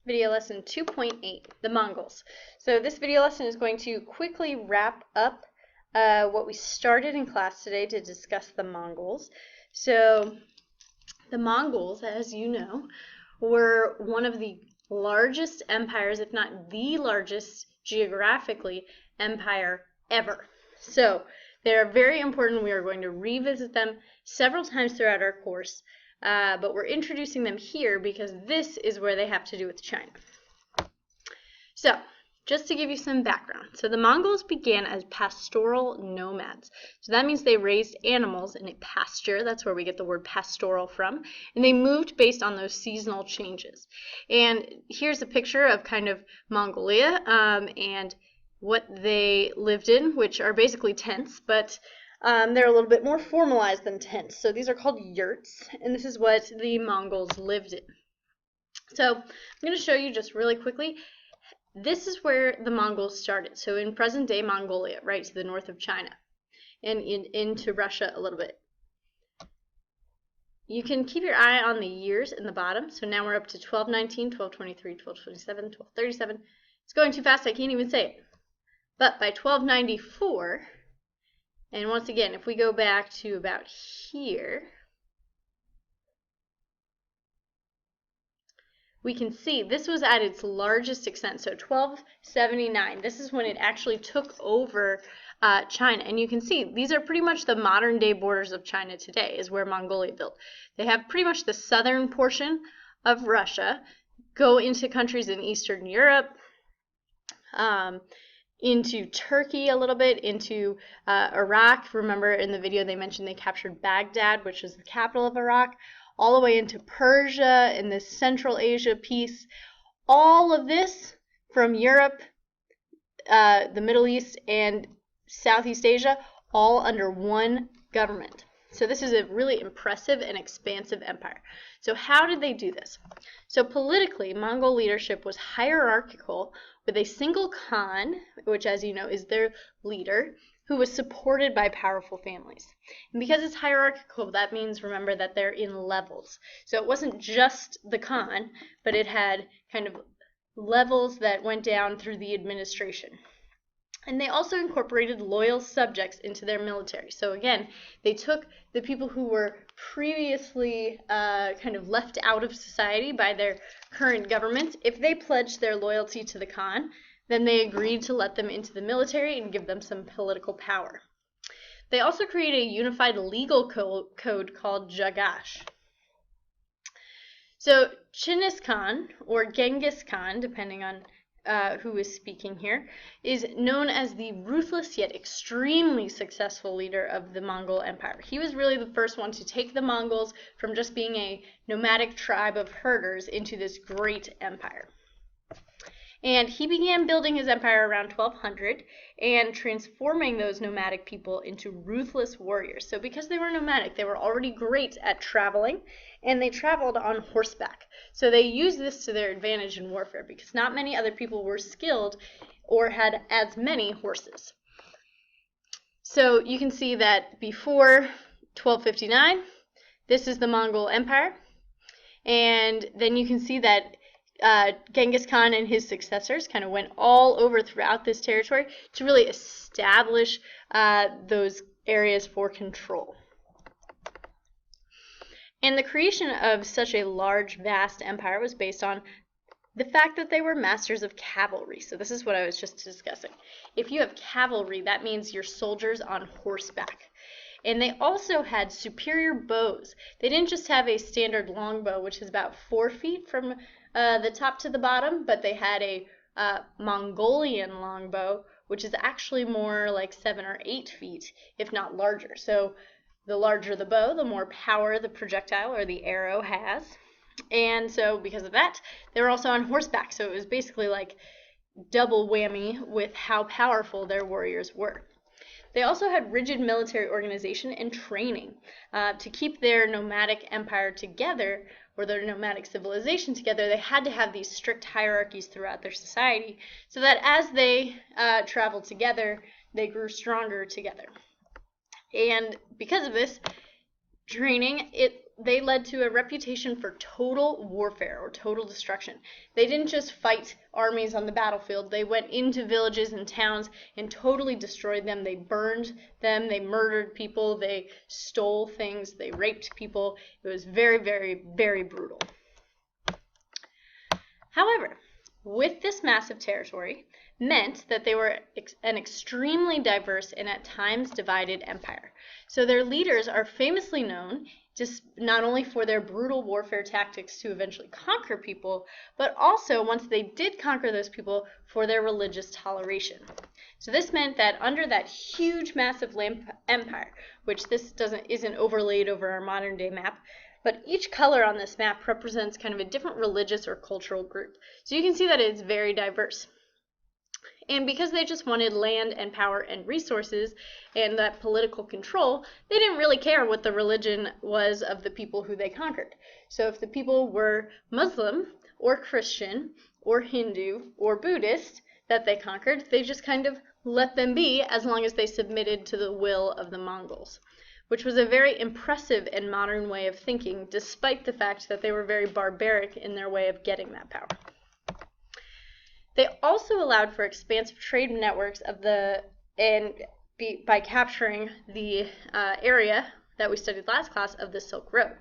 Video lesson 2.8, the Mongols. So this video lesson is going to quickly wrap up what we started in class today to discuss the Mongols. So the Mongols, as you know, were one of the largest empires, if not the largest geographically, empire ever. So they're very important. We are going to revisit them several times throughout our course. But we're introducing them here because this is where they have to do with China. So, just to give you some background. So the Mongols began as pastoral nomads. So that means they raised animals in a pasture. That's where we get the word pastoral from. And they moved based on those seasonal changes. And here's a picture of kind of Mongolia and what they lived in, which are basically tents, but they're a little bit more formalized than tents. So these are called yurts, and this is what the Mongols lived in. So I'm going to show you just really quickly. This is where the Mongols started. So in present-day Mongolia, right to the north of China, and into Russia a little bit. You can keep your eye on the years in the bottom. So now we're up to 1219, 1223, 1227, 1237. It's going too fast, I can't even say it. But by 1294... and once again, if we go back to about here, we can see this was at its largest extent. So 1279, this is when it actually took over China. And you can see these are pretty much the modern day borders of China today, is where Mongolia built. They have pretty much the southern portion of Russia, go into countries in Eastern Europe, into Turkey a little bit, into Iraq. Remember in the video they mentioned they captured Baghdad, which is the capital of Iraq, all the way into Persia and this Central Asia piece. All of this from Europe, the Middle East, and Southeast Asia, all under one government. So this is a really impressive and expansive empire. So how did they do this? So politically, Mongol leadership was hierarchical with a single Khan, which as you know is their leader, who was supported by powerful families. And because it's hierarchical, that means, remember, that they're in levels. So it wasn't just the Khan, but it had kind of levels that went down through the administration. And they also incorporated loyal subjects into their military. So again, they took the people who were previously kind of left out of society by their current government. If they pledged their loyalty to the Khan, then they agreed to let them into the military and give them some political power. They also created a unified legal code called Jagash. So Chinggis Khan, or Genghis Khan, depending on who is speaking here, is known as the ruthless yet extremely successful leader of the Mongol Empire. He was really the first one to take the Mongols from just being a nomadic tribe of herders into this great empire. And he began building his empire around 1200 and transforming those nomadic people into ruthless warriors. So because they were nomadic, they were already great at traveling, and they traveled on horseback. So they used this to their advantage in warfare because not many other people were skilled or had as many horses. So you can see that before 1259, this is the Mongol Empire. And then you can see that Genghis Khan and his successors kind of went all over throughout this territory to really establish those areas for control. And the creation of such a large, vast empire was based on the fact that they were masters of cavalry. So this is what I was just discussing. If you have cavalry, that means your soldiers on horseback. And they also had superior bows. They didn't just have a standard longbow, which is about 4 feet from the top to the bottom, but they had a Mongolian longbow, which is actually more like 7 or 8 feet, if not larger. So the larger the bow, the more power the projectile or the arrow has. And so because of that, they were also on horseback. So it was basically like double whammy with how powerful their warriors were. They also had rigid military organization and training to keep their nomadic empire together, or their nomadic civilization together. They had to have these strict hierarchies throughout their society so that as they traveled together, they grew stronger together. And because of this training, it they led to a reputation for total warfare or total destruction. They didn't just fight armies on the battlefield. They went into villages and towns and totally destroyed them. They burned them. They murdered people. They stole things. They raped people. It was very, very, very brutal. However, with this massive territory meant that they were an extremely diverse and at times divided empire. So their leaders are famously known just not only for their brutal warfare tactics to eventually conquer people, but also, once they did conquer those people, for their religious toleration. So this meant that under that huge, massive empire, which this isn't overlaid over our modern day map, but each color on this map represents kind of a different religious or cultural group. So you can see that it's very diverse. And because they just wanted land and power and resources and that political control, they didn't really care what the religion was of the people who they conquered. So if the people were Muslim or Christian or Hindu or Buddhist that they conquered, they just kind of let them be as long as they submitted to the will of the Mongols, which was a very impressive and modern way of thinking, despite the fact that they were very barbaric in their way of getting that power. They also allowed for expansive trade networks by capturing the area that we studied last class of the Silk Road.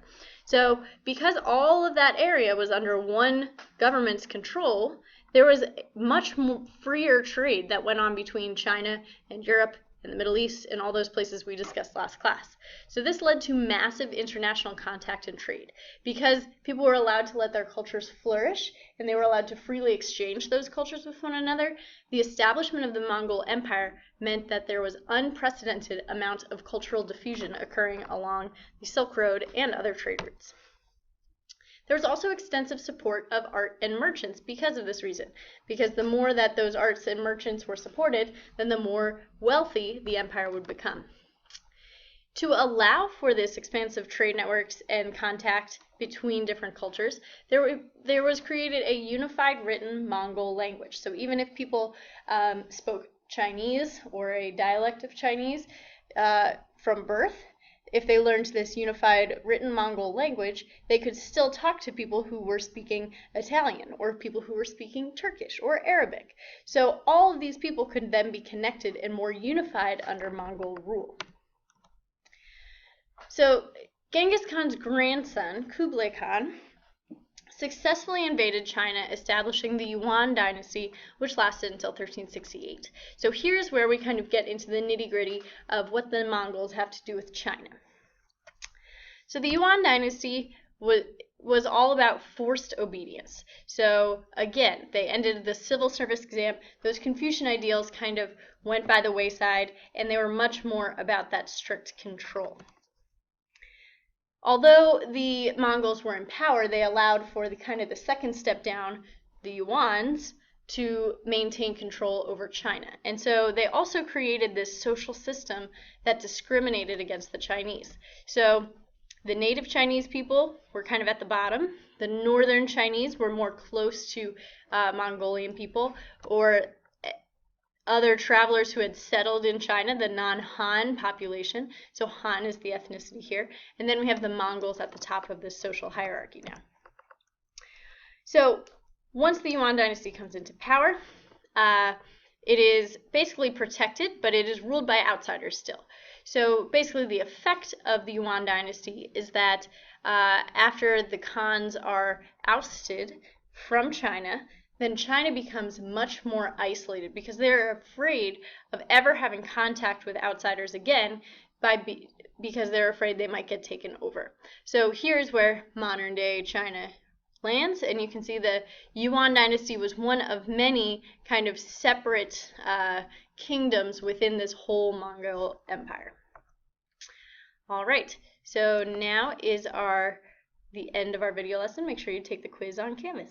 So because all of that area was under one government's control, there was much more freer trade that went on between China and Europe and the Middle East and all those places we discussed last class. So this led to massive international contact and trade. Because people were allowed to let their cultures flourish and they were allowed to freely exchange those cultures with one another, the establishment of the Mongol Empire meant that there was unprecedented amount of cultural diffusion occurring along the Silk Road and other trade routes. There was also extensive support of art and merchants because of this reason, because the more that those arts and merchants were supported, then the more wealthy the empire would become. To allow for this expansive trade networks and contact between different cultures, there was created a unified written Mongol language. So even if people spoke Chinese or a dialect of Chinese from birth, if they learned this unified written Mongol language, they could still talk to people who were speaking Italian or people who were speaking Turkish or Arabic. So all of these people could then be connected and more unified under Mongol rule. So Genghis Khan's grandson, Kublai Khan, successfully invaded China, establishing the Yuan dynasty, which lasted until 1368. So here's where we kind of get into the nitty-gritty of what the Mongols have to do with China. So the Yuan dynasty was all about forced obedience. So again, they ended the civil service exam. Those Confucian ideals kind of went by the wayside, and they were much more about that strict control. Although the Mongols were in power, they allowed for the second step down, the Yuans, to maintain control over China. And so they also created this social system that discriminated against the Chinese. So the native Chinese people were kind of at the bottom. The northern Chinese were more close to Mongolian people, or other travelers who had settled in China, the non-Han population. So Han is the ethnicity here. And then we have the Mongols at the top of this social hierarchy now. So once the Yuan dynasty comes into power, it is basically protected, but it is ruled by outsiders still. So basically the effect of the Yuan dynasty is that after the Khans are ousted from China, then China becomes much more isolated because they're afraid of ever having contact with outsiders again because they're afraid they might get taken over. So here's where modern day China lands, and you can see the Yuan dynasty was one of many kind of separate kingdoms within this whole Mongol empire. All right, so now is the end of our video lesson. Make sure you take the quiz on Canvas.